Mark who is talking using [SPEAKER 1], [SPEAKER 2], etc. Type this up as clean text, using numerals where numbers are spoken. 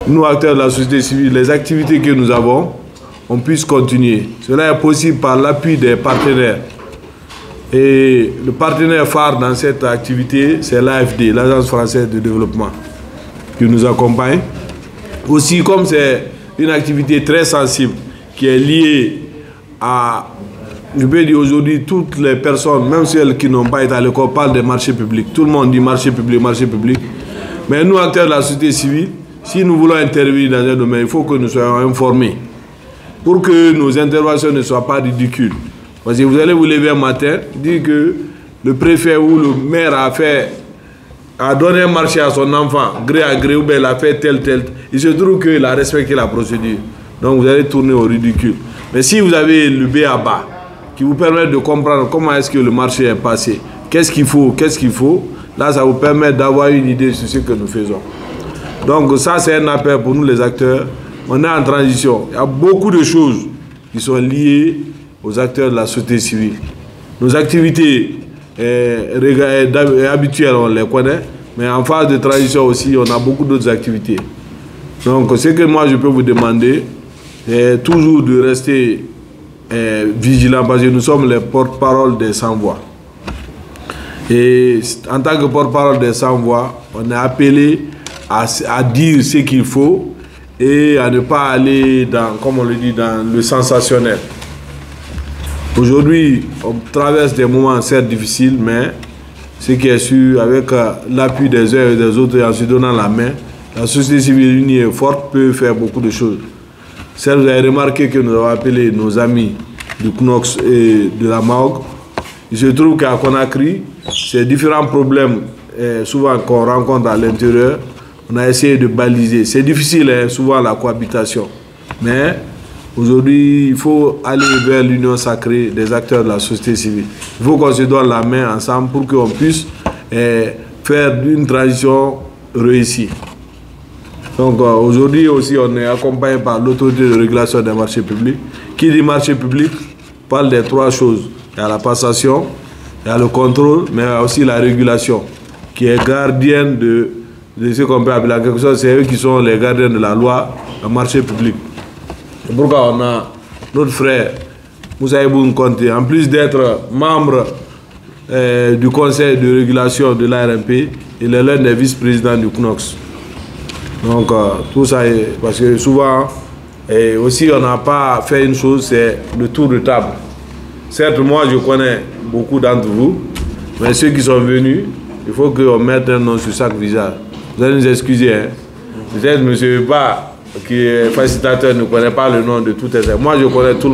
[SPEAKER 1] nous, acteurs de la société civile, les activités que nous avons, on puisse continuer. Cela est possible par l'appui des partenaires. Et le partenaire phare dans cette activité, c'est l'AFD, l'Agence française de développement, qui nous accompagne. Aussi, comme c'est une activité très sensible, qui est liée à, je peux dire aujourd'hui, toutes les personnes, même celles qui n'ont pas été à l'école, parlent des marchés publics. Tout le monde dit marché public, marché public. Mais nous, acteurs de la société civile, si nous voulons intervenir dans un domaine, il faut que nous soyons informés pour que nos interventions ne soient pas ridicules. Parce que vous allez vous lever un matin, dire que le préfet ou le maire a donné un marché à son enfant, gré à gré, ou bien il a fait tel. Il se trouve qu'il a respecté la procédure. Donc vous allez tourner au ridicule. Mais si vous avez le B.A.B.A. qui vous permet de comprendre comment est-ce que le marché est passé, qu'est-ce qu'il faut, là ça vous permet d'avoir une idée sur ce que nous faisons. Donc ça c'est un appel pour nous les acteurs. On est en transition. Il y a beaucoup de choses qui sont liées aux acteurs de la société civile. Nos activités habituelles, on les connaît, mais en phase de transition aussi, on a beaucoup d'autres activités. Donc ce que moi je peux vous demander, c'est toujours de rester vigilant parce que nous sommes les porte-parole des sans-voix. Et en tant que porte-parole des sans-voix, on est appelé à dire ce qu'il faut et à ne pas aller dans, comme on le dit, dans le sensationnel. Aujourd'hui, on traverse des moments certes difficiles, mais ce qui est sûr, avec l'appui des uns et des autres et en se donnant la main, la société civile unie et forte peut faire beaucoup de choses. Certes, vous avez remarqué que nous avons appelé nos amis du CNOX et de la MAOG. Il se trouve qu'à Conakry, ces différents problèmes souvent qu'on rencontre à l'intérieur, on a essayé de baliser. C'est difficile, hein, souvent la cohabitation. Mais aujourd'hui, il faut aller vers l'union sacrée des acteurs de la société civile. Il faut qu'on se donne la main ensemble pour qu'on puisse faire une transition réussie. Donc aujourd'hui aussi, on est accompagné par l'autorité de régulation des marchés publics. Qui dit marché public parle des trois choses. Il y a la passation, il y a le contrôle, mais il y a aussi la régulation, qui est gardienne de ce qu'on peut appeler en quelque sorte, c'est eux qui sont les gardiens de la loi, le marché public. C'est pourquoi on a notre frère Moussa Iboun Konté, en plus d'être membre du conseil de régulation de l'ARMP, il est l'un des vice-présidents du CNOX. Donc tout ça, parce que souvent, et aussi on n'a pas fait une chose, c'est le tour de table. Certes, moi je connais beaucoup d'entre vous, mais ceux qui sont venus, il faut qu'on mette un nom sur chaque visage. Vous allez nous excuser, hein? Peut-être M. Ba, qui est facilitateur, ne connaît pas le nom de tout les. Moi je connais tout le monde.